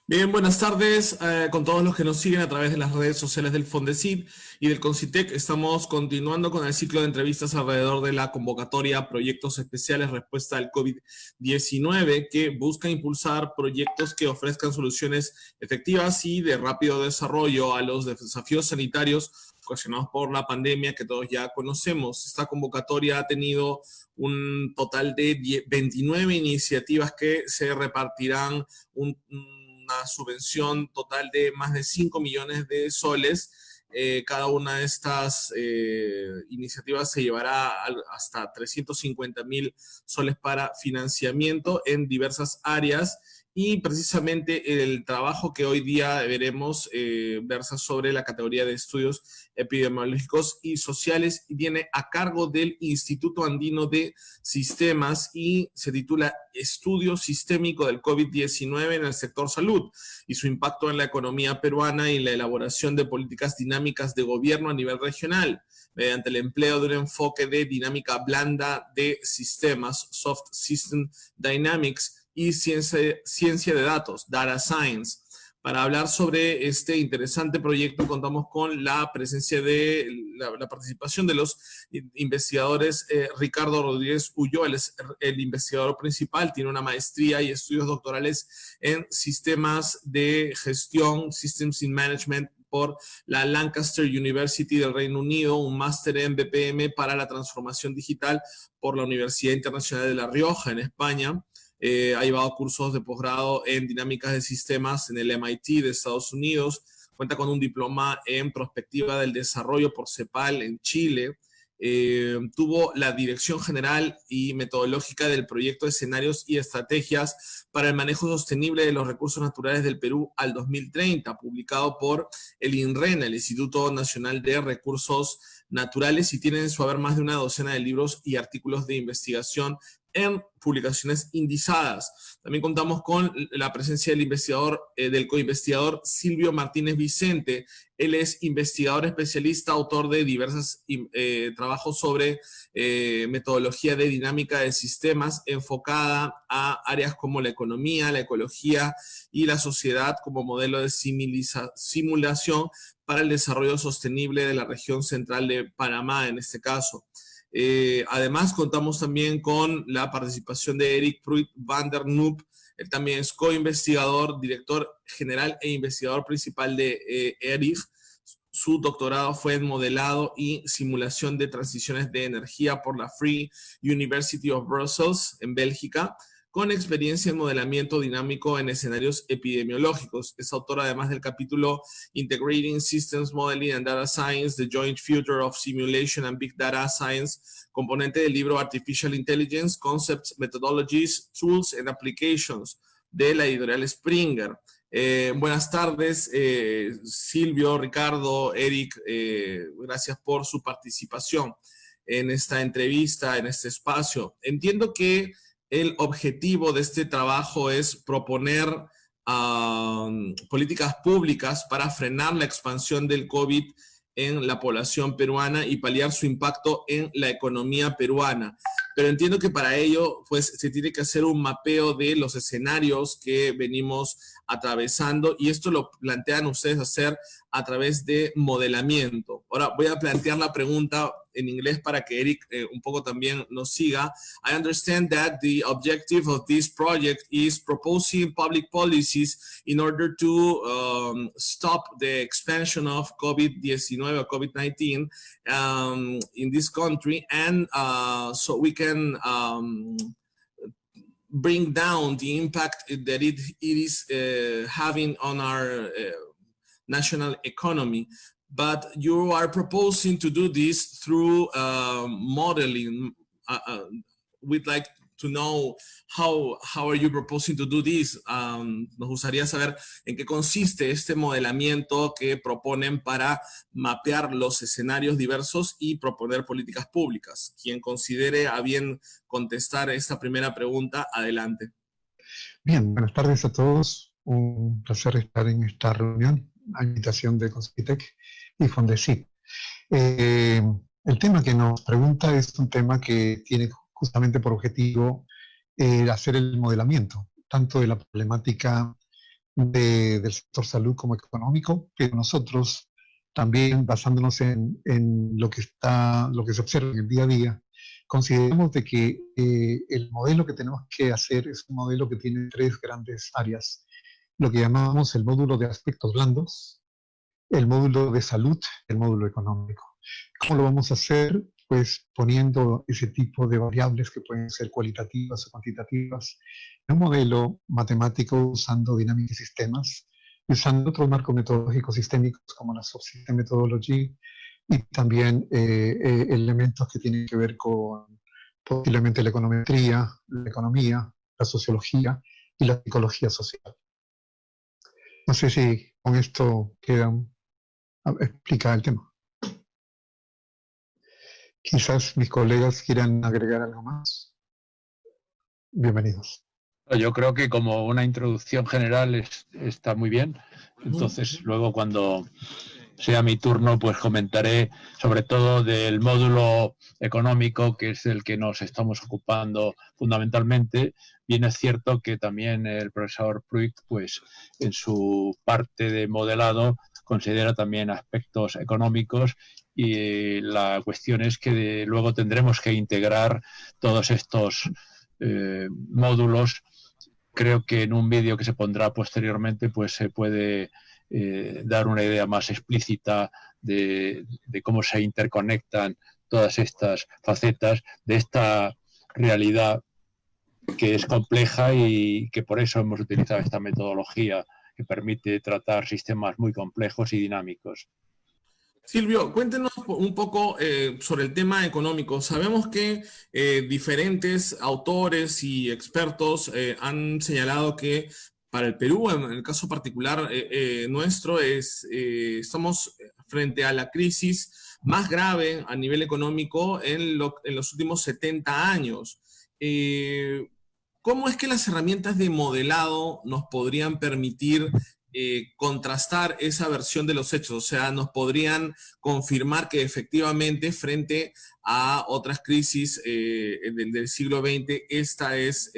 Bien, buenas tardes con todos los que nos siguen a través de las redes sociales del Fondesit y del Concitec. Estamos continuando con el ciclo de entrevistas alrededor de la convocatoria Proyectos Especiales Respuesta al COVID-19, que busca impulsar proyectos que ofrezcan soluciones efectivas y de rápido desarrollo a los desafíos sanitarios ocasionados por la pandemia que todos ya conocemos. Esta convocatoria ha tenido un total de 29 iniciativas que se repartirán una subvención total de más de 5 millones de soles. Cada una de estas iniciativas se llevará hasta 350.000 soles para financiamiento en diversas áreas. Y precisamente el trabajo que hoy día veremos versa sobre la categoría de estudios epidemiológicos y sociales y viene a cargo del Instituto Andino de Sistemas y se titula Estudio Sistémico del COVID-19 en el sector salud y su impacto en la economía peruana y la elaboración de políticas dinámicas de gobierno a nivel regional mediante el empleo de un enfoque de dinámica blanda de sistemas, Soft System Dynamics, y ciencia de datos, Data Science. Para hablar sobre este interesante proyecto contamos con la presencia de la participación de los investigadores. Ricardo Rodríguez Ulloa, el investigador principal, tiene una maestría y estudios doctorales en sistemas de gestión, Systems in Management, por la Lancaster University del Reino Unido, un máster en BPM para la transformación digital por la Universidad Internacional de La Rioja en España. Ha llevado cursos de posgrado en dinámicas de sistemas en el MIT de Estados Unidos. Cuenta con un diploma en prospectiva del desarrollo por CEPAL en Chile. Tuvo la dirección general y metodológica del proyecto de escenarios y estrategias para el manejo sostenible de los recursos naturales del Perú al 2030, publicado por el INREN, el Instituto Nacional de Recursos Naturales, y tiene en su haber más de una docena de libros y artículos de investigación en publicaciones indizadas. También contamos con la presencia del coinvestigador Silvio Martínez Vicente. Él es investigador especialista, autor de diversos trabajos sobre metodología de dinámica de sistemas enfocada a áreas como la economía, la ecología y la sociedad como modelo de simulación para el desarrollo sostenible de la región central de Panamá, en este caso. Además, contamos también con la participación de Eric Pruit van der Noop. Él también es co-investigador, director general e investigador principal de ERIG. Su doctorado fue en modelado y simulación de transiciones de energía por la Free University of Brussels en Bélgica, con experiencia en modelamiento dinámico en escenarios epidemiológicos. Es autor además del capítulo Integrating Systems Modeling and Data Science, The Joint Future of Simulation and Big Data Science, componente del libro Artificial Intelligence, Concepts, Methodologies, Tools and Applications, de la editorial Springer. Buenas tardes, Silvio, Ricardo, Eric, gracias por su participación en esta entrevista, en este espacio. Entiendo que el objetivo de este trabajo es proponer políticas públicas para frenar la expansión del COVID en la población peruana y paliar su impacto en la economía peruana. Pero entiendo que para ello pues, se tiene que hacer un mapeo de los escenarios que venimos atravesando y esto lo plantean ustedes hacer a través de modelamiento. Ahora voy a plantear la pregunta en inglés para que Eric un poco también nos siga. I understand that the objective of this project is proposing public policies in order to stop the expansion of COVID-19 or COVID-19 in this country, and so we can bring down the impact that it is having on our national economy. But you are proposing to do this through modeling. We'd like to know how are you proposing to do this. Nos gustaría saber en qué consiste este modelamiento que proponen para mapear los escenarios diversos y proponer políticas públicas. Quien considere a bien contestar esta primera pregunta, adelante. Bien, buenas tardes a todos. Un placer estar en esta reunión a invitación de Concitec y Fondesit. El tema que nos pregunta es un tema que tiene justamente por objetivo hacer el modelamiento, tanto de la problemática del sector salud como económico, pero nosotros también basándonos en lo que se observa en el día a día, consideramos de que el modelo que tenemos que hacer es un modelo que tiene tres grandes áreas, lo que llamamos el módulo de aspectos blandos, el módulo de salud, el módulo económico. ¿Cómo lo vamos a hacer? Pues poniendo ese tipo de variables que pueden ser cualitativas o cuantitativas en un modelo matemático usando dinámica y sistemas, usando otros marcos metodológicos sistémicos como la Subsystem Methodology y también elementos que tienen que ver con posiblemente la econometría, la economía, la sociología y la psicología social. No sé si con esto queda explicado el tema. Quizás mis colegas quieran agregar algo más. Bienvenidos. Yo creo que como una introducción general está muy bien. Entonces, luego cuando sea mi turno, pues comentaré sobre todo del módulo económico, que es el que nos estamos ocupando fundamentalmente. Bien es cierto que también el profesor Pruitt, pues en su parte de modelado, considera también aspectos económicos y la cuestión es que luego tendremos que integrar todos estos módulos. Creo que en un vídeo que se pondrá posteriormente pues se puede dar una idea más explícita de cómo se interconectan todas estas facetas de esta realidad que es compleja y que por eso hemos utilizado esta metodología que permite tratar sistemas muy complejos y dinámicos. Silvio, cuéntenos un poco sobre el tema económico. Sabemos que diferentes autores y expertos han señalado que para el Perú, en el caso particular nuestro, estamos frente a la crisis más grave a nivel económico en los últimos 70 años. ¿Cómo es que las herramientas de modelado nos podrían permitir contrastar esa versión de los hechos? O sea, nos podrían confirmar que efectivamente frente a otras crisis del siglo XX, esta es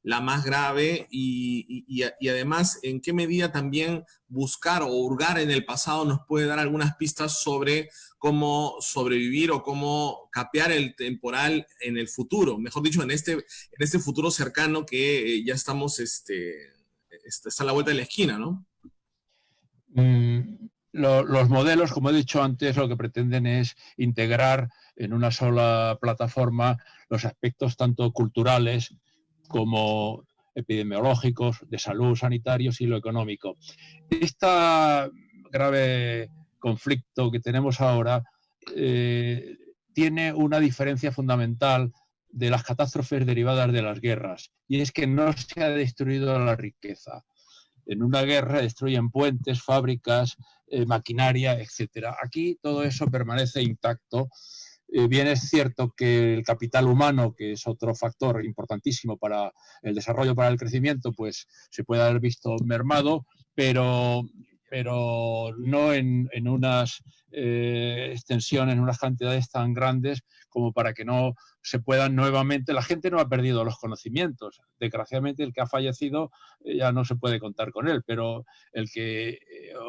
la más grave y además, ¿en qué medida también buscar o hurgar en el pasado nos puede dar algunas pistas sobre cómo sobrevivir o cómo capear el temporal en el futuro? Mejor dicho, en este futuro cercano que ya estamos está a la vuelta de la esquina, ¿no? Los modelos, como he dicho antes, lo que pretenden es integrar en una sola plataforma los aspectos tanto culturales como epidemiológicos, de salud, sanitarios y lo económico. Este grave conflicto que tenemos ahora tiene una diferencia fundamental de las catástrofes derivadas de las guerras, y es que no se ha destruido la riqueza. En una guerra destruyen puentes, fábricas, maquinaria, etc. Aquí todo eso permanece intacto. Bien es cierto que el capital humano, que es otro factor importantísimo para el desarrollo, para el crecimiento, pues se puede haber visto mermado, pero no en unas extensiones, en unas cantidades tan grandes como para que no se puedan nuevamente. La gente no ha perdido los conocimientos. Desgraciadamente, el que ha fallecido ya no se puede contar con él, pero el que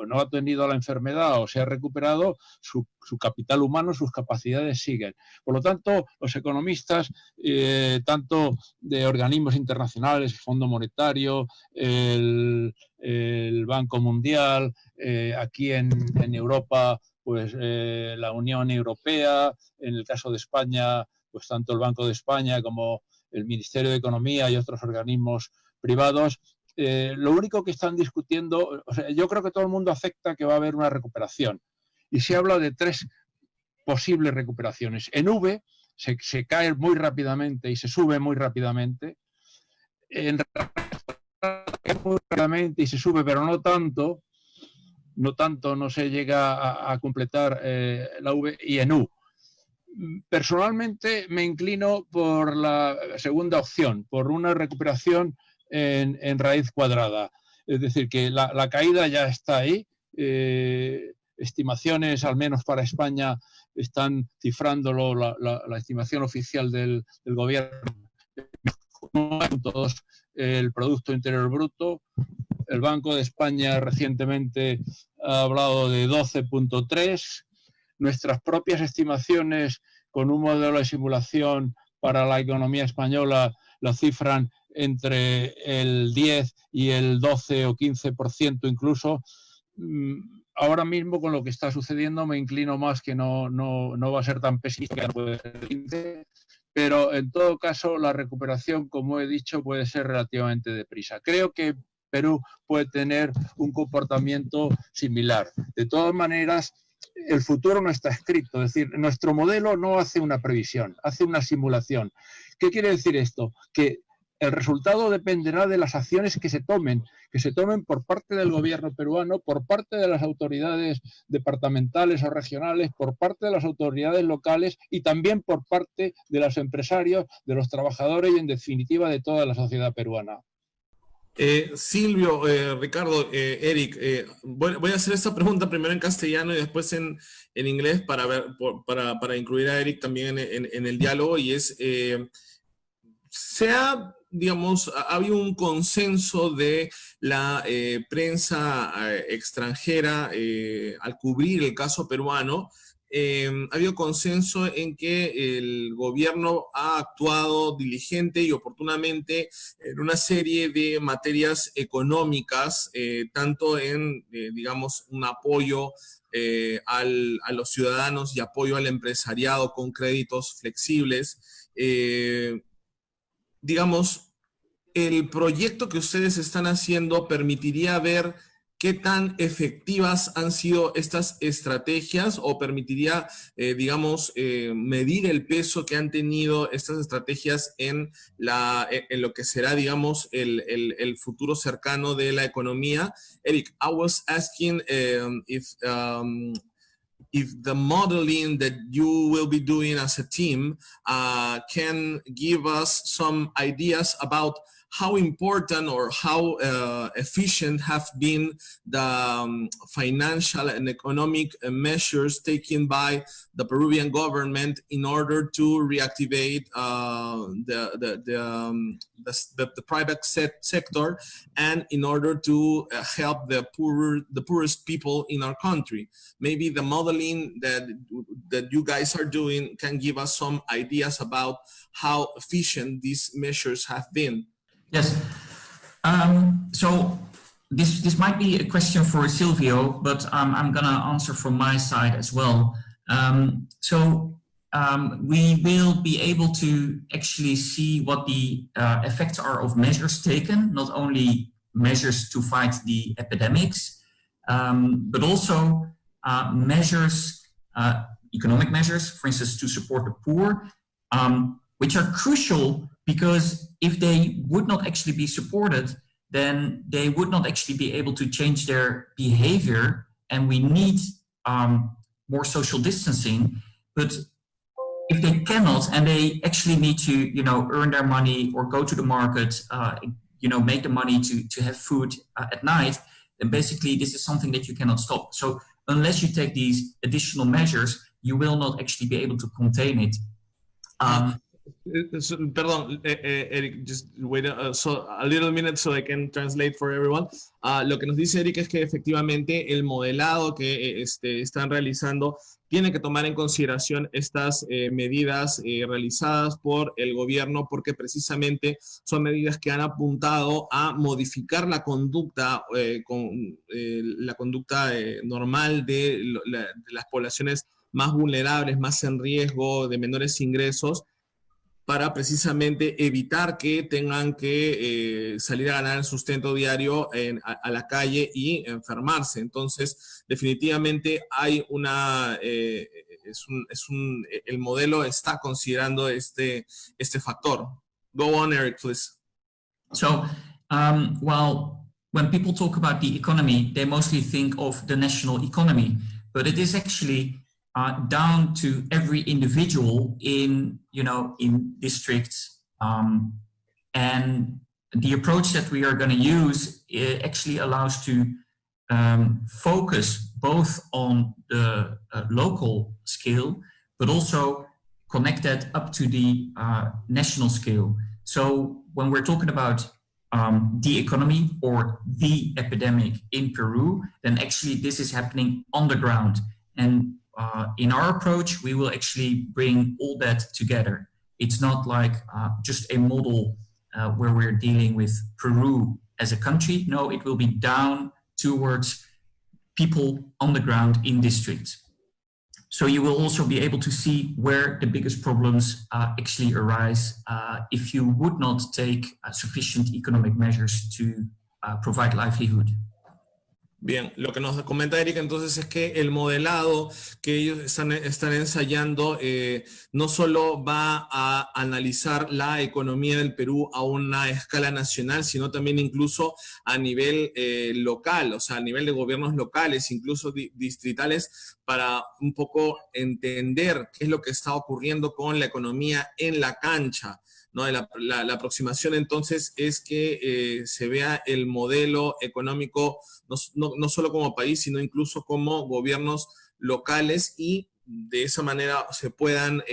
no ha tenido la enfermedad o se ha recuperado, su capital humano, sus capacidades siguen. Por lo tanto, los economistas, tanto de organismos internacionales, el Fondo Monetario, el Banco Mundial, aquí en Europa, pues la Unión Europea, en el caso de España, pues tanto el Banco de España como el Ministerio de Economía y otros organismos privados, lo único que están discutiendo, o sea, yo creo que todo el mundo acepta que va a haber una recuperación. Y se habla de tres posibles recuperaciones. En V se cae muy rápidamente y se sube muy rápidamente. En muy rápidamente y se sube, pero no tanto, no se llega a completar la V, y en U. Personalmente me inclino por la segunda opción, por una recuperación en raíz cuadrada. Es decir, que la caída ya está ahí. Estimaciones, al menos para España, están cifrándolo, la estimación oficial del gobierno, el Producto Interior Bruto, El Banco de España recientemente ha hablado de 12,3. Nuestras propias estimaciones con un modelo de simulación para la economía española lo cifran entre el 10 y el 12 o 15% incluso. Ahora mismo con lo que está sucediendo me inclino más que no va a ser tan pesimista, que no puede ser 15, pero en todo caso la recuperación, como he dicho, puede ser relativamente deprisa. Creo que Perú puede tener un comportamiento similar. De todas maneras, el futuro no está escrito, es decir, nuestro modelo no hace una previsión, hace una simulación. ¿Qué quiere decir esto? Que el resultado dependerá de las acciones que se tomen por parte del gobierno peruano, por parte de las autoridades departamentales o regionales, por parte de las autoridades locales y también por parte de los empresarios, de los trabajadores y en definitiva de toda la sociedad peruana. Silvio, Ricardo, Eric, voy a hacer esta pregunta primero en castellano y después en inglés para incluir a Eric también en el diálogo, y es, ha habido un consenso de la prensa extranjera al cubrir el caso peruano. Ha habido consenso en que el gobierno ha actuado diligente y oportunamente en una serie de materias económicas, tanto en, digamos, un apoyo a los ciudadanos y apoyo al empresariado con créditos flexibles. Digamos, el proyecto que ustedes están haciendo permitiría ver qué tan efectivas han sido estas estrategias, o permitiría, digamos, medir el peso que han tenido estas estrategias en lo que será, digamos, el futuro cercano de la economía. Eric, I was asking if the modeling that you will be doing as a team can give us some ideas about how important or how efficient have been the financial and economic measures taken by the Peruvian government in order to reactivate the private sector, and in order to help the poorest people in our country. Maybe the modeling that you guys are doing can give us some ideas about how efficient these measures have been. Yes. So this might be a question for Silvio, but I'm going to answer from my side as well. We will be able to actually see what the effects are of measures taken, not only measures to fight the epidemics, but also measures, economic measures, for instance, to support the poor, which are crucial, because if they would not actually be supported, then they would not actually be able to change their behavior, and we need more social distancing. But if they cannot, and they actually need to, earn their money or go to the market, make the money to have food at night, then basically this is something that you cannot stop. So unless you take these additional measures, you will not actually be able to contain it. Perdón, Eric, just wait a little minute so I can translate for everyone. Lo que nos dice Eric es que efectivamente el modelado que están realizando tiene que tomar en consideración estas medidas realizadas por el gobierno, porque precisamente son medidas que han apuntado a modificar la conducta, normal de las poblaciones más vulnerables, más en riesgo, de menores ingresos, para precisamente evitar que tengan que salir a ganar el sustento diario a la calle y enfermarse. Entonces, definitivamente hay el modelo está considerando este factor. Go on, Eric, please. So, when people talk about the economy, they mostly think of the national economy, but it is actually down to every individual in districts, and the approach that we are going to use actually allows to focus both on the local scale, but also connect that up to the national scale. So when we're talking about the economy or the epidemic in Peru, then actually this is happening on the ground. And in our approach, we will actually bring all that together. It's not like just a model where we're dealing with Peru as a country. No, it will be down towards people on the ground in districts. So you will also be able to see where the biggest problems actually arise if you would not take sufficient economic measures to provide livelihood. Bien, lo que nos comenta Eric entonces es que el modelado que ellos están ensayando no solo va a analizar la economía del Perú a una escala nacional, sino también incluso a nivel local, o sea, a nivel de gobiernos locales, incluso distritales, para un poco entender qué es lo que está ocurriendo con la economía en la cancha, ¿no? La aproximación entonces es que se vea el modelo económico no solo como país, sino incluso como gobiernos locales, y de esa manera se puedan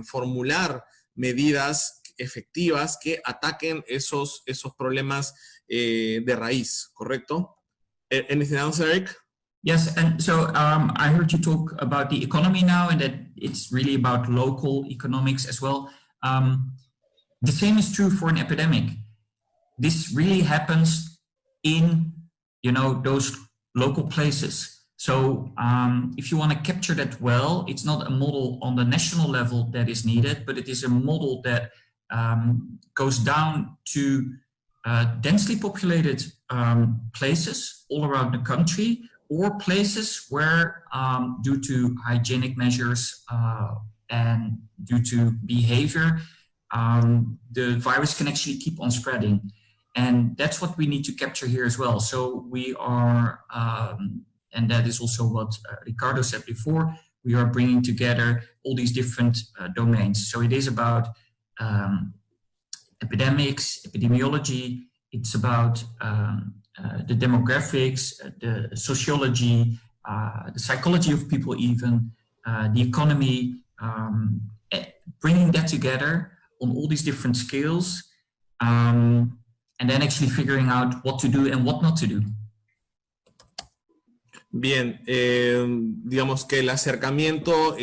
formular medidas efectivas que ataquen esos problemas de raíz, ¿correcto? Anything else, Eric? Yes, and so I heard you talk about the economy now, and that it's really about local economics as well. The same is true for an epidemic. This really happens in, you know, those local places. So if you want to capture that well, it's not a model on the national level that is needed, but it is a model that goes down to densely populated places all around the country, or places where due to hygienic measures and due to behavior, the virus can actually keep on spreading. And that's what we need to capture here as well. So we are, and that is also what Ricardo said before, we are bringing together all these different domains. So it is about epidemics, epidemiology, it's about the demographics, the sociology, the psychology of people even, the economy, bringing that together on all these different scales, and then actually figuring out what to do and what not to do. Bien, digamos que el acercamiento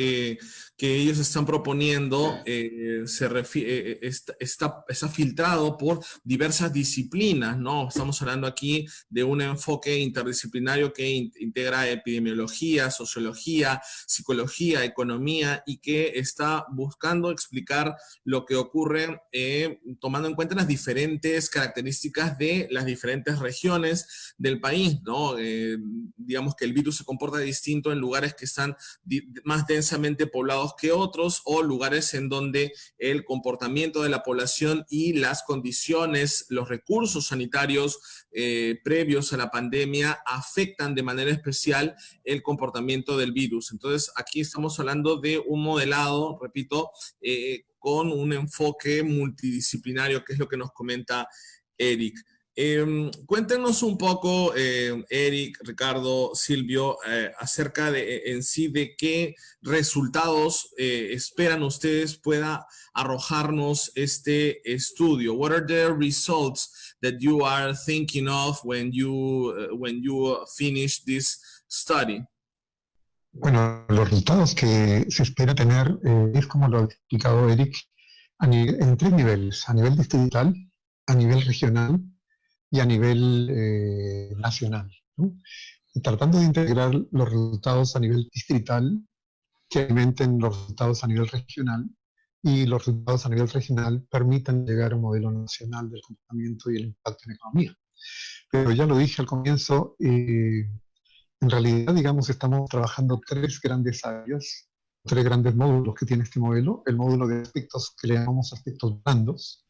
que ellos están proponiendo está filtrado por diversas disciplinas, ¿no? Estamos hablando aquí de un enfoque interdisciplinario que integra epidemiología, sociología, psicología, economía, y que está buscando explicar lo que ocurre tomando en cuenta las diferentes características de las diferentes regiones del país, ¿no? Digamos que el virus se comporta distinto en lugares que están más densamente poblados que otros, o lugares en donde el comportamiento de la población y las condiciones, los recursos sanitarios previos a la pandemia afectan de manera especial el comportamiento del virus. Entonces, aquí estamos hablando de un modelado, repito, con un enfoque multidisciplinario, que es lo que nos comenta Eric. Cuéntenos un poco, Eric, Ricardo, Silvio, acerca en sí de qué resultados esperan ustedes pueda arrojarnos este estudio. What are the results that you are thinking of when you finish this study? Bueno, los resultados que se espera tener es, como lo ha explicado Eric, en tres niveles: a nivel distrital, a nivel regional y a nivel nacional, ¿no? Y tratando de integrar los resultados a nivel distrital que alimenten los resultados a nivel regional, y los resultados a nivel regional permitan llegar a un modelo nacional del comportamiento y el impacto en la economía. Pero ya lo dije al comienzo, en realidad, digamos, estamos trabajando tres grandes áreas, tres grandes módulos que tiene este modelo: el módulo de aspectos que le llamamos aspectos blandos.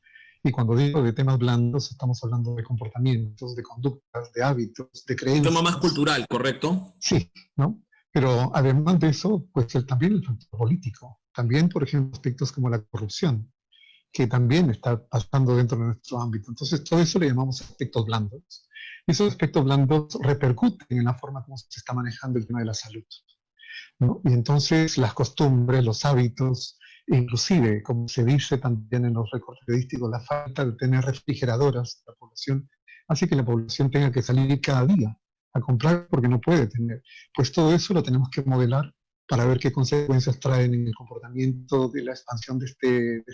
Y cuando digo de temas blandos, estamos hablando de comportamientos, de conductas, de hábitos, de creencias. Un tema más cultural, ¿correcto? Sí, ¿no? Pero además de eso, pues también el factor político. También, por ejemplo, aspectos como la corrupción, que también está pasando dentro de nuestro ámbito. Entonces, todo eso le llamamos aspectos blandos. Y esos aspectos blandos repercuten en la forma como se está manejando el tema de la salud, ¿no? Y entonces las costumbres, los hábitos, Inclusive, como se dice también en los récords periodísticos, la falta de tener refrigeradoras de la población hace que la población tenga que salir cada día a comprar porque no puede tener. Pues todo eso lo tenemos que modelar para ver qué consecuencias traen en el comportamiento de la expansión de este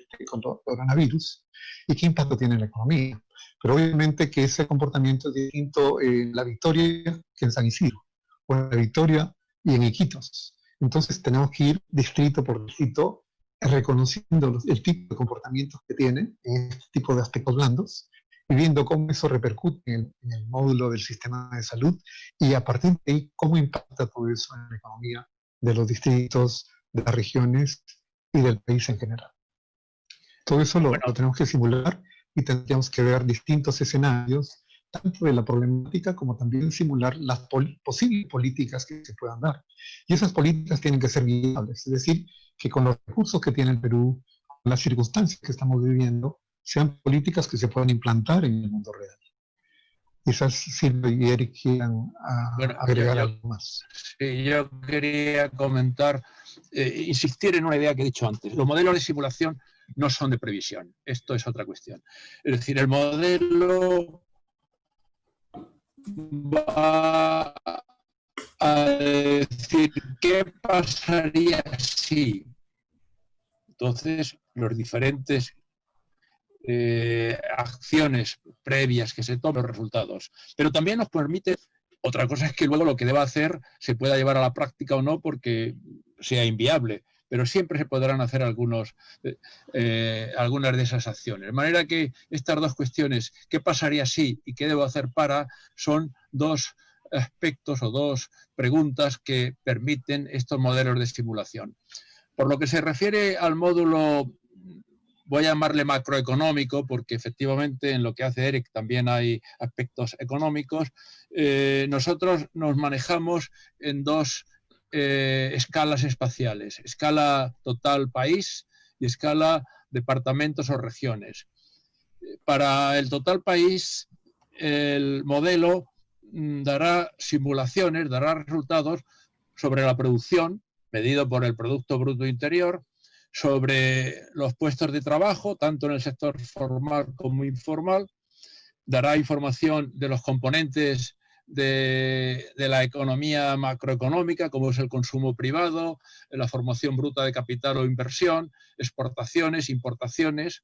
coronavirus y qué impacto tiene en la economía. Pero obviamente que ese comportamiento es distinto en La Victoria que en San Isidro, o en La Victoria y en Iquitos. Entonces tenemos que ir distrito por distrito reconociendo el tipo de comportamientos que tienen en este tipo de aspectos blandos y viendo cómo eso repercute en el módulo del sistema de salud y a partir de ahí cómo impacta todo eso en la economía de los distritos, de las regiones y del país en general. Todo eso lo tenemos que simular y tendríamos que ver distintos escenarios, tanto de la problemática como también simular las posibles políticas que se puedan dar. Y esas políticas tienen que ser viables, es decir, que con los recursos que tiene el Perú, con las circunstancias que estamos viviendo, sean políticas que se puedan implantar en el mundo real. Quizás Silvio y Eric quieran agregar algo más. Sí, yo quería comentar, insistir en una idea que he dicho antes. Los modelos de simulación no son de previsión. Esto es otra cuestión. Es decir, el modelo va a decir qué pasaría si. Entonces, los diferentes acciones previas que se tomen, los resultados. Pero también nos permite, otra cosa es que luego lo que deba hacer se pueda llevar a la práctica o no porque sea inviable, pero siempre se podrán hacer algunas de esas acciones. De manera que estas dos cuestiones, ¿qué pasaría si y qué debo hacer para?, son dos aspectos o dos preguntas que permiten estos modelos de simulación. Por lo que se refiere al módulo, voy a llamarle macroeconómico, porque efectivamente en lo que hace Eric también hay aspectos económicos. Nosotros nos manejamos en dos escalas espaciales, escala total país y escala departamentos o regiones. Para el total país, el modelo dará simulaciones, dará resultados sobre la producción, medido por el Producto Bruto Interior, sobre los puestos de trabajo, tanto en el sector formal como informal, dará información de los componentes de la economía macroeconómica, como es el consumo privado, la formación bruta de capital o inversión, exportaciones, importaciones.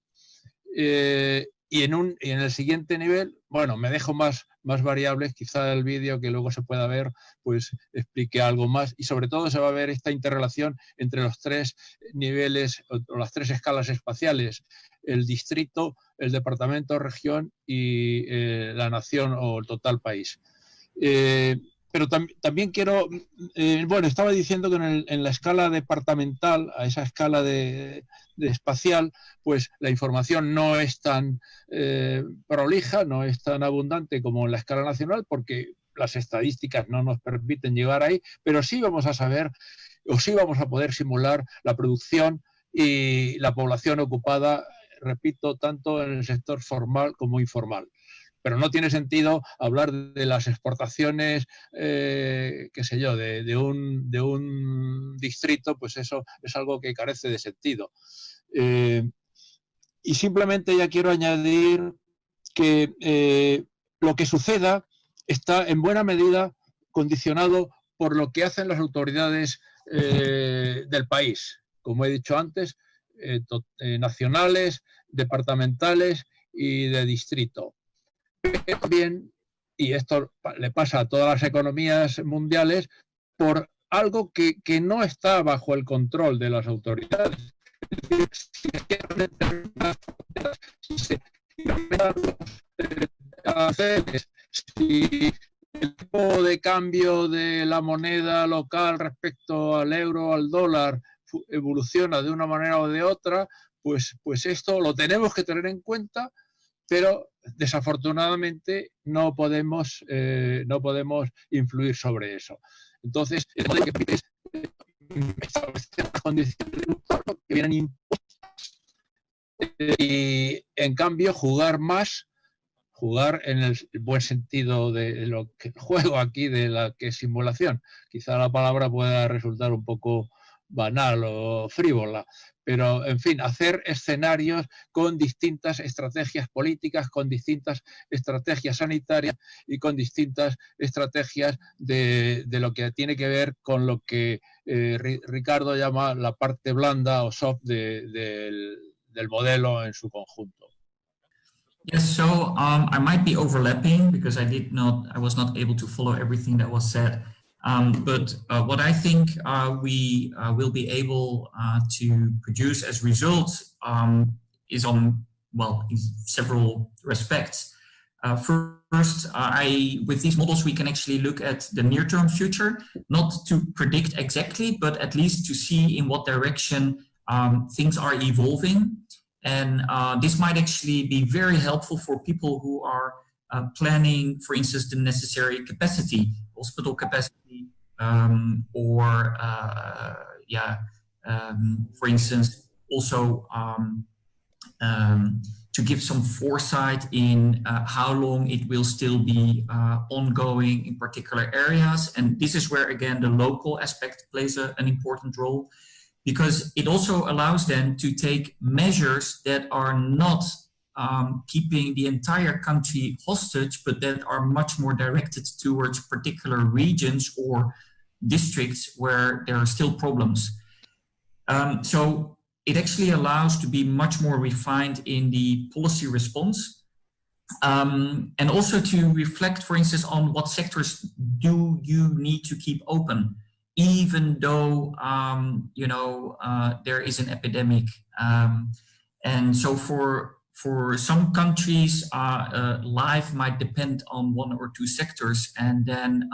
Y en el siguiente nivel, bueno, me dejo más variables, quizá el vídeo que luego se pueda ver, pues explique algo más y sobre todo se va a ver esta interrelación entre los tres niveles o las tres escalas espaciales, el distrito, el departamento, región y la nación o el total país. Pero también quiero, estaba diciendo que en la escala departamental, a esa escala de espacial, pues la información no es tan prolija, no es tan abundante como en la escala nacional, porque las estadísticas no nos permiten llegar ahí, pero sí vamos a saber, o sí vamos a poder simular la producción y la población ocupada, repito, tanto en el sector formal como informal. Pero no tiene sentido hablar de las exportaciones, qué sé yo, de un distrito, pues eso es algo que carece de sentido. Y simplemente ya quiero añadir que lo que suceda está en buena medida condicionado por lo que hacen las autoridades del país, como he dicho antes, nacionales, departamentales y de distrito. También, y esto le pasa a todas las economías mundiales, por algo que no está bajo el control de las autoridades. Si el tipo de cambio de la moneda local respecto al euro, al dólar, evoluciona de una manera o de otra, pues esto lo tenemos que tener en cuenta, pero desafortunadamente no podemos influir sobre eso. Entonces, el modelo que permite es establecer las condiciones de un juego que vienen impuestas y, en cambio, jugar en el buen sentido de lo que juego aquí, de la que es simulación. Quizá la palabra pueda resultar un poco banal o frívola, pero en fin, hacer escenarios con distintas estrategias políticas, con distintas estrategias sanitarias y con distintas estrategias de lo que tiene que ver con lo que Ricardo llama la parte blanda o soft del modelo en su conjunto. Yes, so I might be overlapping because I was not able to follow everything that was said. But what I think we will be able to produce as results is in several respects. First, with these models, we can actually look at the near-term future, not to predict exactly, but at least to see in what direction things are evolving. And this might actually be very helpful for people who are planning, for instance, the necessary capacity, hospital capacity, for instance, also to give some foresight in how long it will still be ongoing in particular areas. And this is where, again, the local aspect plays an important role, because it also allows them to take measures that are not keeping the entire country hostage, but that are much more directed towards particular regions or districts where there are still problems. So it actually allows to be much more refined in the policy response, and also to reflect, for instance, on what sectors do you need to keep open, even though there is an epidemic. And so for some countries, life might depend on one or two sectors, and then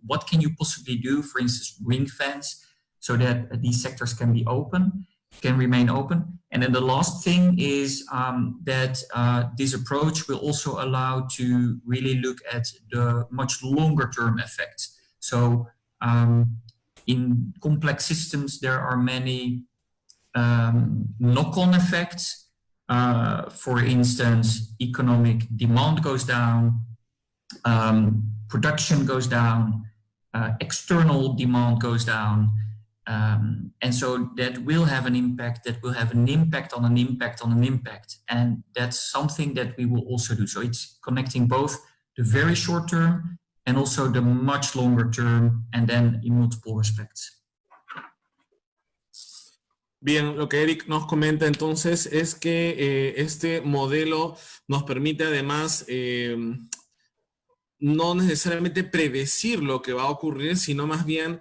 what can you possibly do, for instance, ring fence, so that these sectors can remain open. And then the last thing is that this approach will also allow to really look at the much longer term effects. So in complex systems, there are many knock-on effects. For instance, economic demand goes down, production goes down, external demand goes down, and so that will have an impact, that will have an impact on an impact on an impact. And that's something that we will also do. So it's connecting both the very short term and also the much longer term, and then in multiple respects. Bien, lo que Eric nos comenta entonces es que este modelo nos permite además no necesariamente predecir lo que va a ocurrir, sino más bien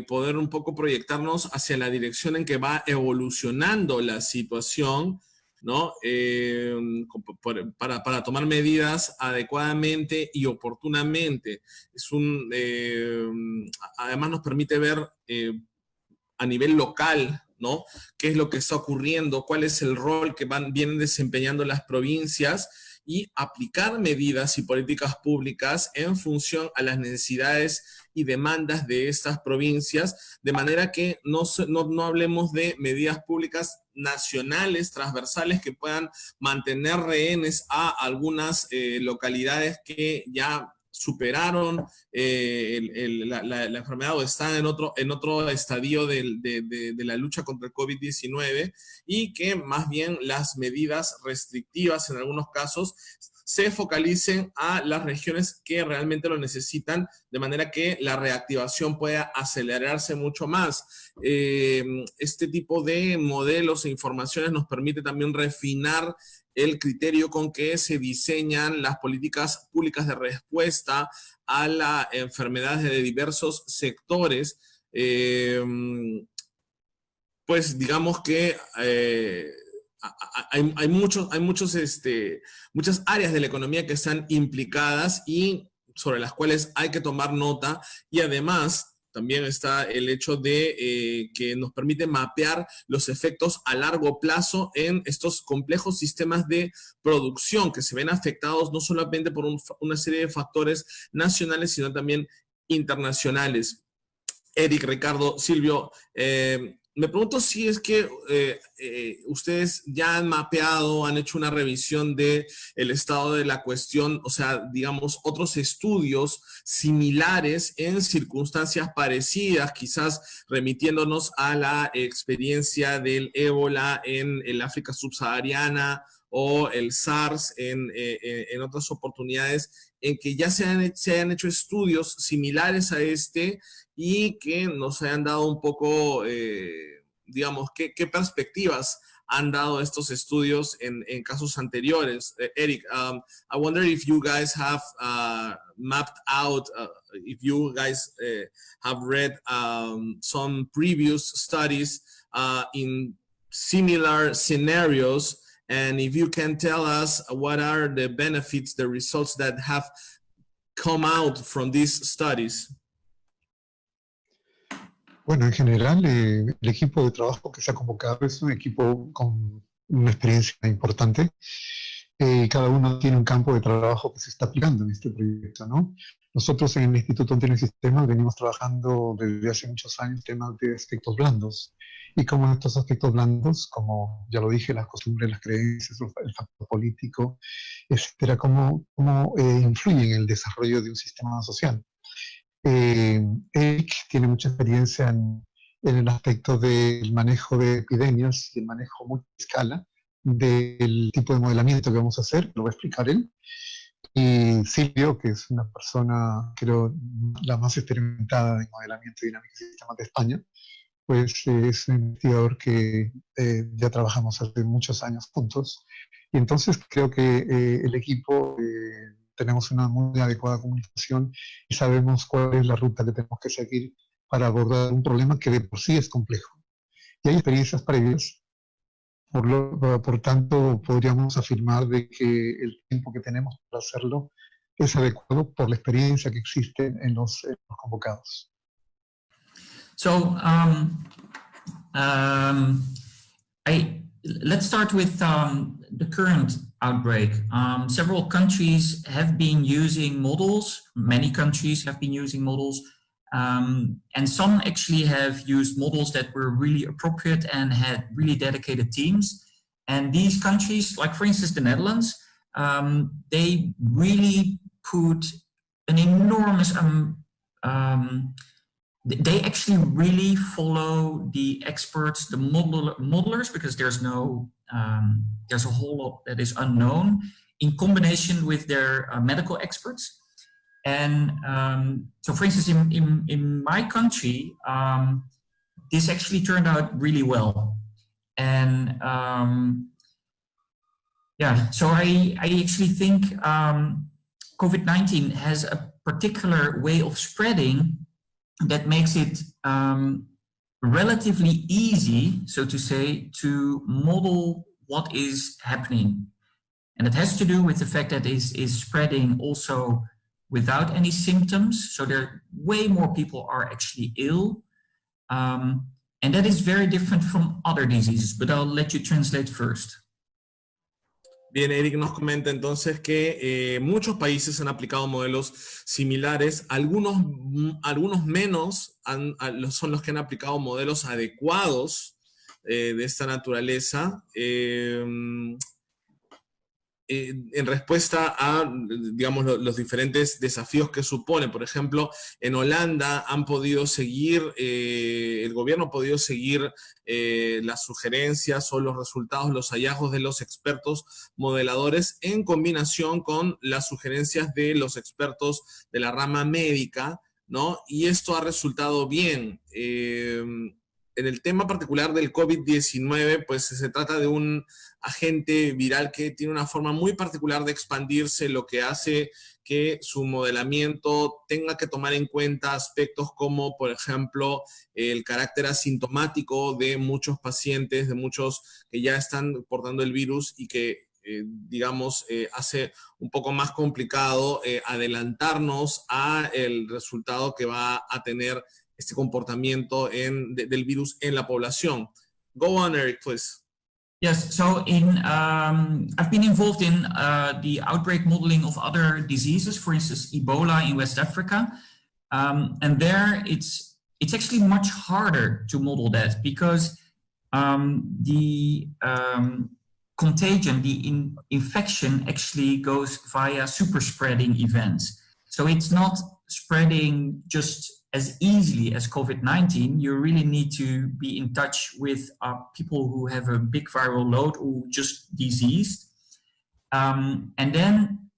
poder un poco proyectarnos hacia la dirección en que va evolucionando la situación, ¿no? Para tomar medidas adecuadamente y oportunamente. Además nos permite ver a nivel local, ¿no? ¿Qué es lo que está ocurriendo? ¿Cuál es el rol que vienen desempeñando las provincias? Y aplicar medidas y políticas públicas en función a las necesidades y demandas de estas provincias, de manera que no hablemos de medidas públicas nacionales, transversales, que puedan mantener rehenes a algunas localidades que ya superaron la enfermedad o están en otro estadio de la lucha contra el COVID-19, y que más bien las medidas restrictivas en algunos casos se focalicen a las regiones que realmente lo necesitan, de manera que la reactivación pueda acelerarse mucho más. Este tipo de modelos e informaciones nos permite también refinar el criterio con que se diseñan las políticas públicas de respuesta a las enfermedades de diversos sectores. Pues digamos que hay muchas áreas de la economía que están implicadas y sobre las cuales hay que tomar nota, y además también está el hecho de que nos permite mapear los efectos a largo plazo en estos complejos sistemas de producción que se ven afectados no solamente por una serie de factores nacionales, sino también internacionales. Eric, Ricardo, Silvio, me pregunto si es que ustedes ya han mapeado, han hecho una revisión del estado de la cuestión, o sea, digamos, otros estudios similares en circunstancias parecidas, quizás remitiéndonos a la experiencia del ébola en el África subsahariana o el SARS en otras oportunidades, en que ya se hayan hecho estudios similares a este y que nos hayan dado un poco, digamos, qué perspectivas han dado estos estudios en casos anteriores. Eric, I wonder if you guys have mapped out, if you guys have read some previous studies in similar scenarios, and if you can tell us what are the benefits, the results that have come out from these studies. Bueno, en general, el equipo de trabajo que se ha convocado es un equipo con una experiencia importante. Cada uno tiene un campo de trabajo que se está aplicando en este proyecto, ¿no? Nosotros en el Instituto Antena y Sistemas venimos trabajando desde hace muchos años temas de aspectos blandos. Y como estos aspectos blandos, como ya lo dije, las costumbres, las creencias, el factor político, etcétera, cómo influyen en el desarrollo de un sistema social. Eric tiene mucha experiencia en el aspecto del manejo de epidemias y el manejo multiscala del tipo de modelamiento que vamos a hacer, lo va a explicar él. Y Silvio, que es una persona, creo, la más experimentada en modelamiento dinámico de sistemas de España, pues es un investigador que ya trabajamos hace muchos años juntos. Y entonces creo que el equipo... tenemos una muy adecuada comunicación y sabemos cuál es la ruta que tenemos que seguir para abordar un problema que de por sí es complejo. Y hay experiencias previas, por tanto podríamos afirmar de que el tiempo que tenemos para hacerlo es adecuado por la experiencia que existe en los convocados. So, let's start with the current outbreak. Several countries have been using models. Many countries have been using models. And some actually have used models that were really appropriate and had really dedicated teams. And these countries, like for instance, the Netherlands, they really put an enormous, they actually really follow the experts, the modelers, because there's a whole lot that is unknown, in combination with their medical experts. And so, for instance, in my country, this actually turned out really well. And yeah, so I actually think COVID-19 has a particular way of spreading that makes it relatively easy, so to say, to model what is happening. And it has to do with the fact that it is spreading also without any symptoms. So there way more people are actually ill. And that is very different from other diseases, but I'll let you translate first. Bien, Eric nos comenta entonces que muchos países han aplicado modelos similares, algunos menos son los que han aplicado modelos adecuados de esta naturaleza en respuesta a, digamos, los diferentes desafíos que supone. Por ejemplo, en Holanda han podido seguir, el gobierno ha podido seguir las sugerencias o los resultados, los hallazgos de los expertos modeladores en combinación con las sugerencias de los expertos de la rama médica, ¿no? Y esto ha resultado bien. En el tema particular del COVID-19, pues se trata de un agente viral que tiene una forma muy particular de expandirse, lo que hace que su modelamiento tenga que tomar en cuenta aspectos como, por ejemplo, el carácter asintomático de muchos pacientes, de muchos que ya están portando el virus y que, digamos, hace un poco más complicado adelantarnos a el resultado que va a tener este comportamiento del virus en la población. Go on, Eric, please. Yes, so I've been involved in the outbreak modeling of other diseases, for instance, Ebola in West Africa. And there it's it's actually much harder to model that because the contagion, the infection actually goes via super spreading events. So it's not spreading just as easily as COVID-19. You really need to be in touch with people who have a big viral load or just diseased. And then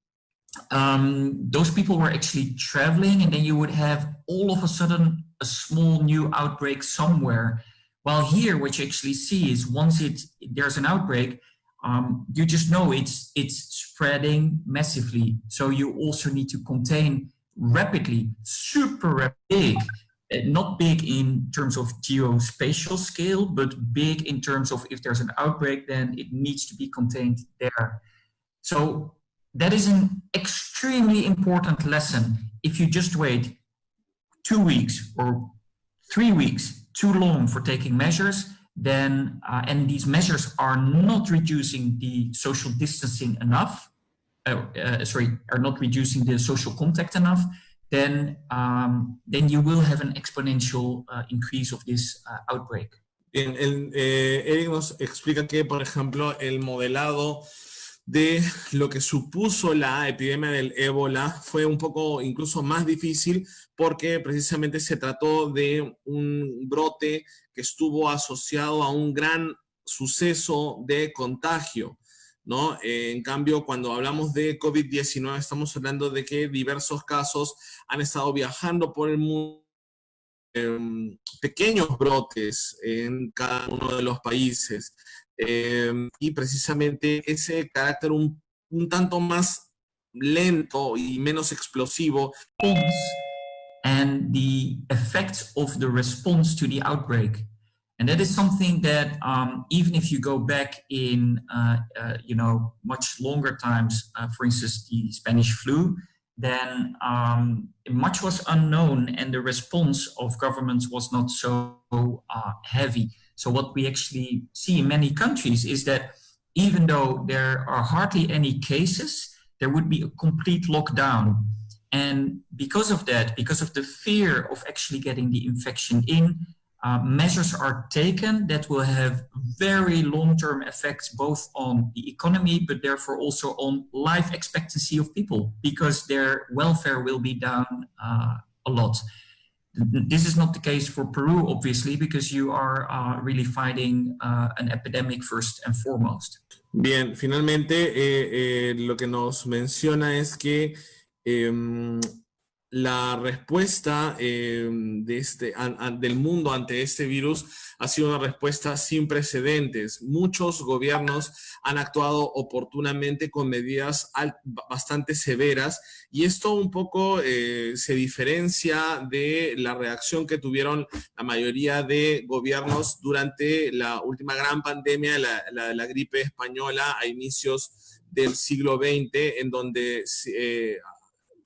those people were actually traveling, and then you would have all of a sudden a small new outbreak somewhere. While here, what you actually see is once there's an outbreak, you just know it's spreading massively. So you also need to contain rapidly, super big, not big in terms of geospatial scale, but big in terms of if there's an outbreak, then it needs to be contained there. So that is an extremely important lesson. If you just wait 2 weeks or 3 weeks too long for taking measures, then and these measures are not reducing the social distancing enough, are not reducing the social contact enough, then you will have an exponential increase of this outbreak. Bien, Eric nos explica que, por ejemplo, el modelado de lo que supuso la epidemia del ébola fue un poco incluso más difícil porque precisamente se trató de un brote que estuvo asociado a un gran suceso de contagio, ¿no? En cambio, cuando hablamos de COVID-19 estamos hablando de que diversos casos han estado viajando por el mundo, pequeños brotes en cada uno de los países. Y precisamente ese carácter un tanto más lento y menos explosivo. And the effects of the response to the outbreak. And that is something that even if you go back in, much longer times, for instance, the Spanish flu, then much was unknown and the response of governments was not so heavy. So what we actually see in many countries is that even though there are hardly any cases, there would be a complete lockdown. And because of that, because of the fear of actually getting the infection in, measures are taken that will have very long-term effects both on the economy, but therefore also on life expectancy of people, because their welfare will be down a lot. This is not the case for Peru, obviously, because you are really fighting an epidemic first and foremost. Bien, finalmente lo que nos menciona es que la respuesta del mundo ante este virus ha sido una respuesta sin precedentes. Muchos gobiernos han actuado oportunamente con medidas bastante severas y esto un poco se diferencia de la reacción que tuvieron la mayoría de gobiernos durante la última gran pandemia, la gripe española a inicios del siglo XX, en donde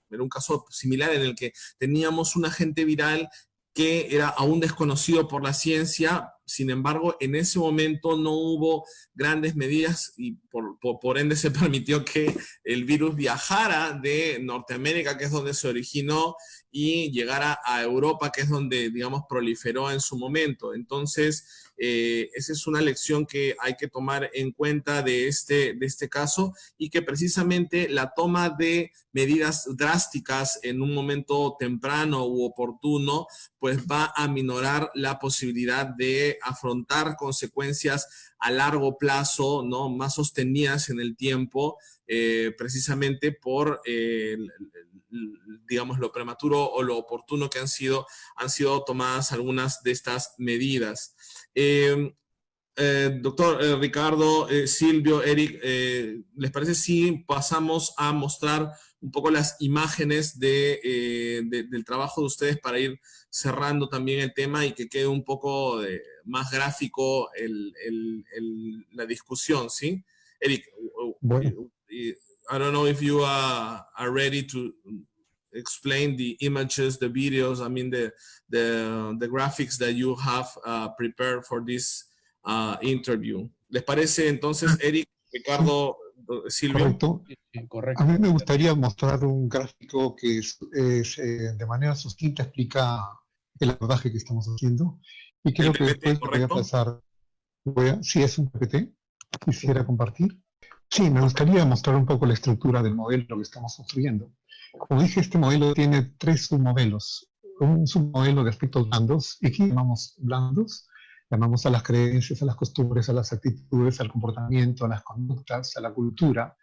era un caso similar en el que teníamos un agente viral que era aún desconocido por la ciencia. Sin embargo, en ese momento no hubo grandes medidas y por ende se permitió que el virus viajara de Norteamérica, que es donde se originó, y llegara a Europa, que es donde, digamos, proliferó en su momento. Entonces, esa es una lección que hay que tomar en cuenta de este caso, y que precisamente la toma de medidas drásticas en un momento temprano u oportuno, pues va a aminorar la posibilidad de afrontar consecuencias a largo plazo, ¿no? Más sostenidas en el tiempo, precisamente por digamos, lo prematuro o lo oportuno que han sido tomadas algunas de estas medidas. Doctor Ricardo, Silvio, Eric, ¿les parece si pasamos a mostrar un poco las imágenes del trabajo de ustedes para ir cerrando también el tema y que quede un poco más gráfico la discusión, ¿sí? Eric, bueno. I don't know if you are ready to explain the images, the videos, I mean the graphics that you have prepared for this interview. ¿Les parece entonces, Eric, Ricardo, Silvio? Correcto. Correcto. A mí me gustaría mostrar un gráfico que de manera sucinta explica el abordaje que estamos haciendo. Y creo que después voy a pasar, si es un PPT, quisiera compartir. Sí, me gustaría mostrar un poco la estructura del modelo que estamos construyendo. Como dije, este modelo tiene 3 submodelos. Un submodelo de aspectos blandos, y aquí llamamos blandos, llamamos a las creencias, a las costumbres, a las actitudes, al comportamiento, a las conductas, a la cultura,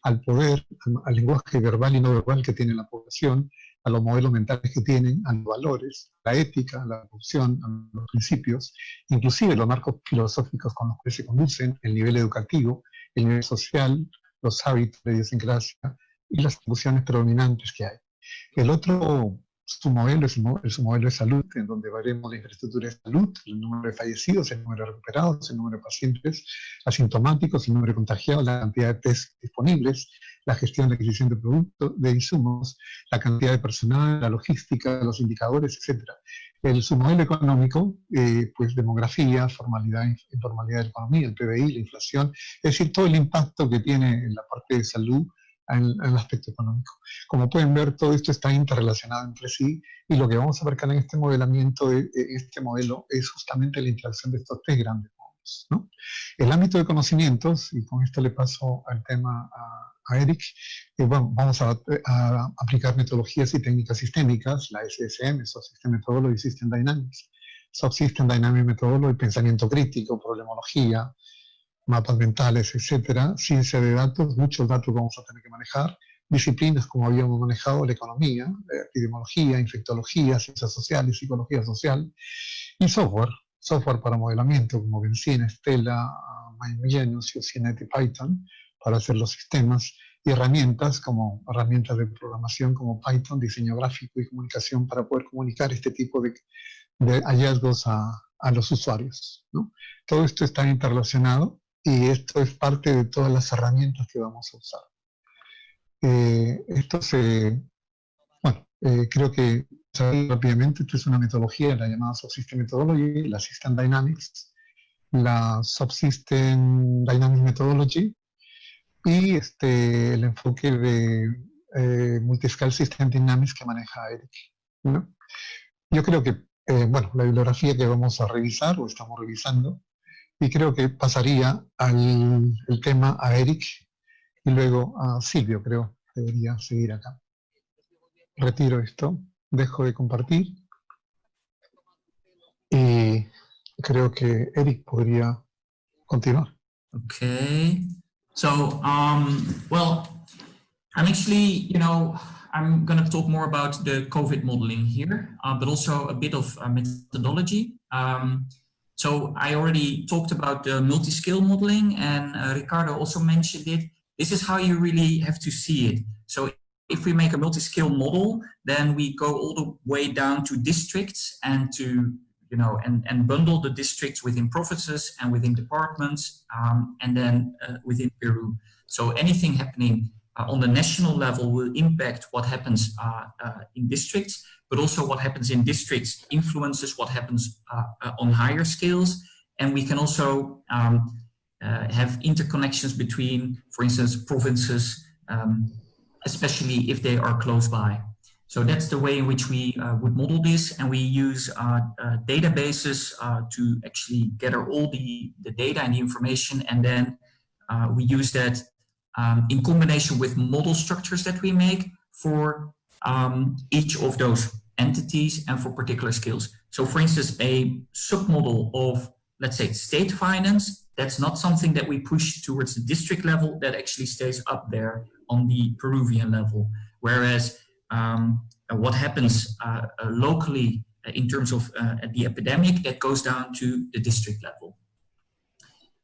al poder, al lenguaje verbal y no verbal que tiene la población, a los modelos mentales que tienen, a los valores, a la ética, a la corrupción, a los principios, inclusive los marcos filosóficos con los que se conducen, el nivel educativo, el nivel social, los hábitos de idiosincrasia y las funciones predominantes que hay. El otro submodelo es el submodelo de salud, en donde veremos la infraestructura de salud, el número de fallecidos, el número de recuperados, el número de pacientes asintomáticos, el número de contagiados, la cantidad de test disponibles, la gestión de adquisición de productos, de insumos, la cantidad de personal, la logística, los indicadores, etc. El submodelo económico, pues demografía, formalidad, informalidad de la economía, el PBI, la inflación, es decir, todo el impacto que tiene en la parte de salud en el aspecto económico. Como pueden ver, todo esto está interrelacionado entre sí, y lo que vamos a abarcar en este modelamiento, este modelo, es justamente la interacción de estos 3 grandes modelos, ¿no? El ámbito de conocimientos, y con esto le paso al tema a Eric, bueno, vamos a aplicar metodologías y técnicas sistémicas, la SSM, Subsystem Methodology, System Dynamics, Subsystem Dynamic Methodology, pensamiento crítico, problemología, mapas mentales, etcétera, ciencia de datos, muchos datos vamos a tener que manejar, disciplinas como habíamos manejado, la economía, la epidemiología, infectología, ciencias sociales, psicología social, y software para modelamiento como Benzina, Stella, MindGenius, Yosemite y Python para hacer los sistemas, y herramientas como herramientas de programación como Python, diseño gráfico y comunicación para poder comunicar este tipo de hallazgos a los usuarios, ¿no? Todo esto está interrelacionado, y esto es parte de todas las herramientas que vamos a usar. Creo que rápidamente, esto es una metodología, la llamada Subsystem Methodology, la System Dynamics, la Subsystem Dynamic Methodology, y el enfoque de Multiscale System Dynamics que maneja Eric, ¿no? Yo creo que, la bibliografía que vamos a revisar, o estamos revisando, y creo que pasaría el tema a Eric, y luego a Silvio, creo, debería seguir acá. Retiro esto, dejo de compartir, y creo que Eric podría continuar. Okay. So, well, I'm actually, I'm going to talk more about the COVID modeling here, but also a bit of methodology. So I already talked about the multi-scale modeling, and Ricardo also mentioned it. This is how you really have to see it. So if we make a multi-scale model, then we go all the way down to districts and to, and bundle the districts within provinces and within departments, and then within Peru. So anything happening on the national level will impact what happens in districts, but also what happens in districts influences what happens on higher scales. And we can also have interconnections between, for instance, provinces, especially if they are close by. So that's the way in which we would model this, and we use databases to actually gather all the data and the information, and then we use that in combination with model structures that we make for each of those entities and for particular skills. So for instance, a submodel of, let's say, state finance, that's not something that we push towards the district level, that actually stays up there on the Peruvian level. Whereas what happens locally in terms of the epidemic, that goes down to the district level.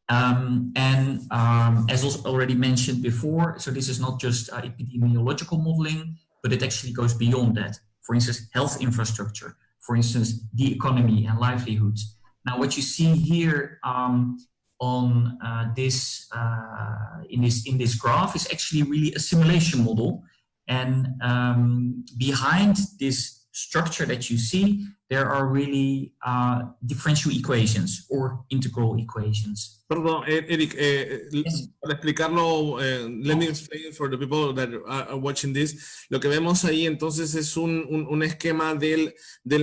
As also already mentioned before, so this is not just epidemiological modeling, but it actually goes beyond that. For instance, health infrastructure, for instance, the economy and livelihoods. Now, what you see here on this in this graph is actually really a simulation model, and behind this structure that you see, there are really differential equations or integral equations. Perdón, Eric, Yes. para explicarlo, let me explain for the people that are watching this. Lo que vemos ahí entonces es un esquema del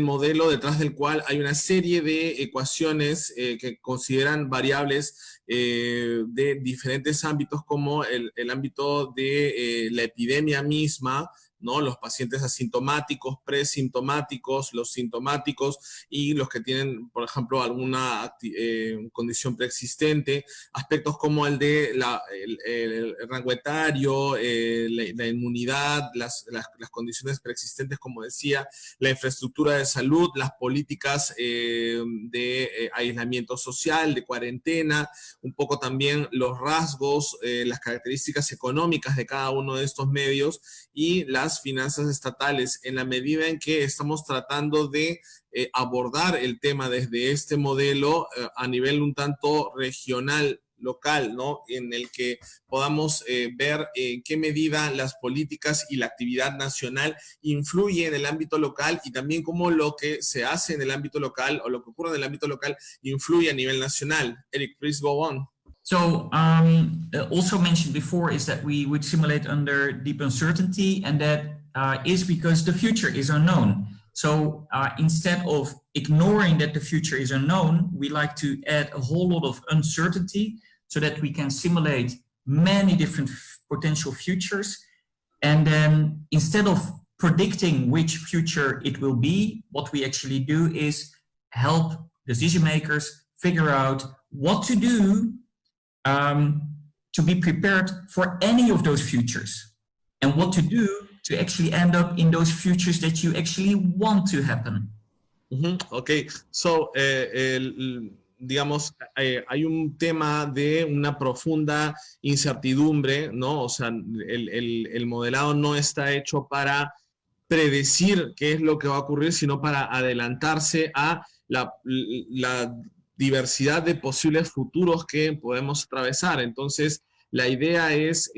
modelo detrás del cual hay una serie de ecuaciones que consideran variables de diferentes ámbitos, como el ámbito de la epidemia misma, ¿no? Los pacientes asintomáticos, presintomáticos, los sintomáticos y los que tienen, por ejemplo, alguna condición preexistente, aspectos como el de el rango etario, la inmunidad, las condiciones preexistentes, como decía, la infraestructura de salud, las políticas de aislamiento social, de cuarentena, un poco también los rasgos, las características económicas de cada uno de estos medios y las finanzas estatales, en la medida en que estamos tratando de abordar el tema desde este modelo a nivel un tanto regional, local, ¿no? En el que podamos ver en qué medida las políticas y la actividad nacional influye en el ámbito local y también cómo lo que se hace en el ámbito local o lo que ocurre en el ámbito local influye a nivel nacional. Eric, please go on. So also mentioned before is that we would simulate under deep uncertainty, and that is because the future is unknown. So instead of ignoring that the future is unknown, we like to add a whole lot of uncertainty so that we can simulate many different potential futures. And then instead of predicting which future it will be, what we actually do is help decision makers figure out what to do to be prepared for any of those futures, and what to do to actually end up in those futures that you actually want to happen. Ok, so, digamos, hay un tema de una profunda incertidumbre, ¿no? O sea, el modelado no está hecho para predecir qué es lo que va a ocurrir, sino para adelantarse a la diversidad de posibles futuros que podemos atravesar. Entonces, la idea es,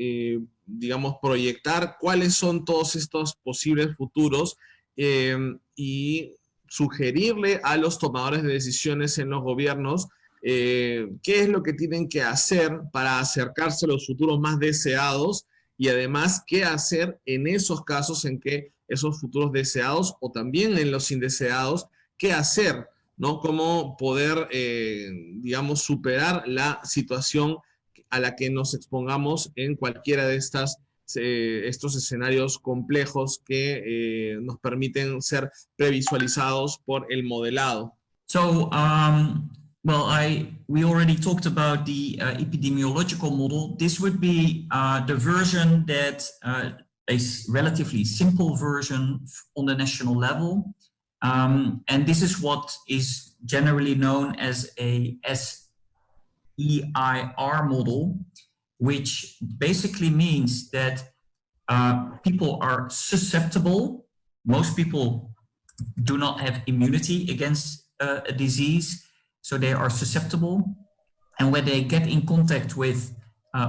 digamos, proyectar cuáles son todos estos posibles futuros y sugerirle a los tomadores de decisiones en los gobiernos qué es lo que tienen que hacer para acercarse a los futuros más deseados y además qué hacer en esos casos en que esos futuros deseados o también en los indeseados, qué hacer, ¿no? Cómo poder, digamos, superar la situación a la que nos expongamos en cualquiera de estos escenarios complejos que nos permiten ser previsualizados por el modelado. So, we already talked about the epidemiological model. This would be the version that is relatively simple version on the national level. And this is what is generally known as a SEIR model, which basically means that people are susceptible. Most people do not have immunity against a disease, so they are susceptible. And when they get in contact with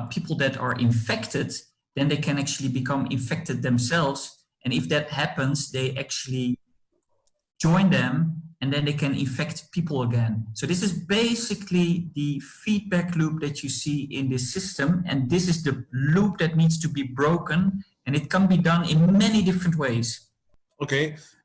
people that are infected, then they can actually become infected themselves. And if that happens, they actually join them, and then they can infect people again. So this is basically the feedback loop that you see in this system, and this is the loop that needs to be broken, and it can be done in many different ways. Ok,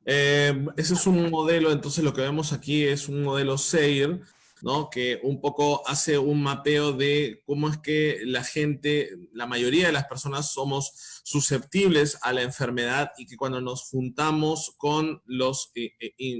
ese es un modelo, entonces lo que vemos aquí es un modelo SEIR, ¿no? Que un poco hace un mapeo de cómo es que la gente, la mayoría de las personas somos susceptibles a la enfermedad y que cuando nos juntamos con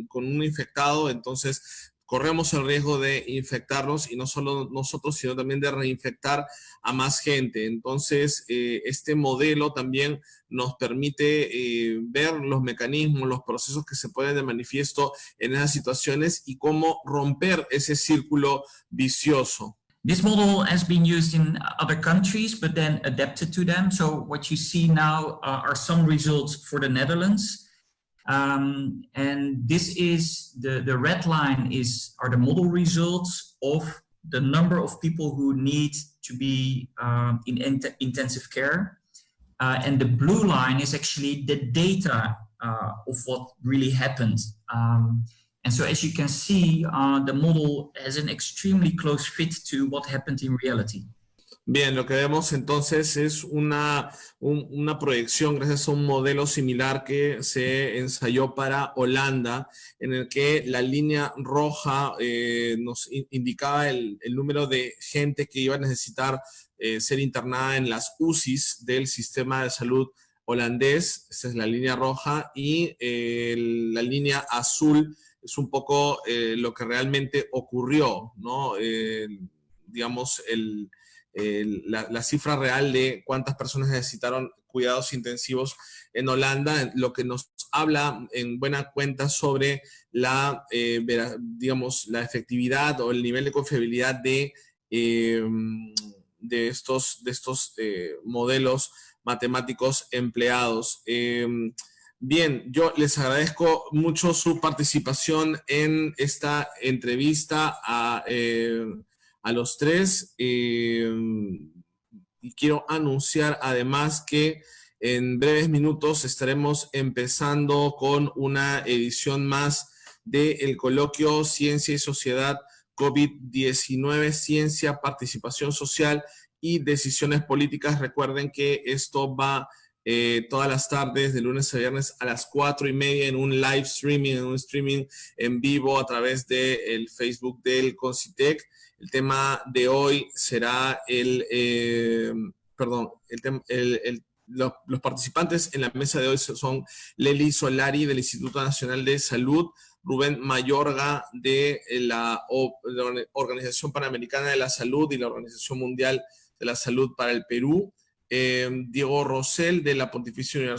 con un infectado, entonces corremos el riesgo de infectarnos y no solo nosotros, sino también de reinfectar a más gente. Entonces, este modelo también nos permite ver los mecanismos, los procesos que se ponen de manifiesto en esas situaciones y cómo romper ese círculo vicioso. This model has been used in other countries, but then adapted to them. So what you see now are some results for the Netherlands. And this is, the red line are the model results of the number of people who need to be in intensive care. And the blue line is actually the data of what really happened. And so as you can see, the model has an extremely close fit to what happened in reality. Bien, lo que vemos entonces es una proyección gracias a un modelo similar que se ensayó para Holanda, en el que la línea roja nos indicaba el número de gente que iba a necesitar ser internada en las UCIs del sistema de salud holandés. Esa es la línea roja, y la línea azul es un poco lo que realmente ocurrió, ¿no? Digamos, la cifra real de cuántas personas necesitaron cuidados intensivos en Holanda, lo que nos habla en buena cuenta sobre digamos, la efectividad o el nivel de confiabilidad de estos modelos matemáticos empleados. Bien, yo les agradezco mucho su participación en esta entrevista a los tres, y quiero anunciar además que en breves minutos estaremos empezando con una edición más del coloquio Ciencia y Sociedad COVID-19, Ciencia, Participación Social y Decisiones Políticas. Recuerden que esto va todas las tardes, de lunes a viernes a las 4:30 en un live streaming, en un streaming en vivo a través del Facebook del CONCITEC. El tema de hoy será los participantes en la mesa de hoy son Lely Solari del Instituto Nacional de Salud, Rubén Mayorga de la Organización Panamericana de la Salud y la Organización Mundial de la Salud para el Perú, Diego Rosell de la Pontificia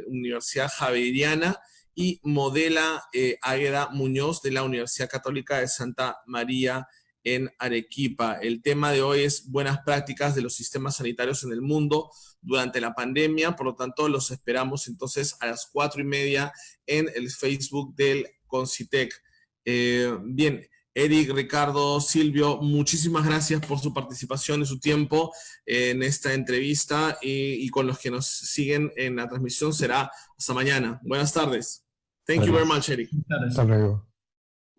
Universidad Javeriana y Modela Águeda Muñoz de la Universidad Católica de Santa María en Arequipa. El tema de hoy es buenas prácticas de los sistemas sanitarios en el mundo durante la pandemia. Por lo tanto, los esperamos entonces a las 4:30 en el Facebook del CONCITEC. Bien, Eric, Ricardo, Silvio, muchísimas gracias por su participación y su tiempo en esta entrevista, y con los que nos siguen en la transmisión será hasta mañana. Buenas tardes. Thank you very much, Eric. Hasta luego.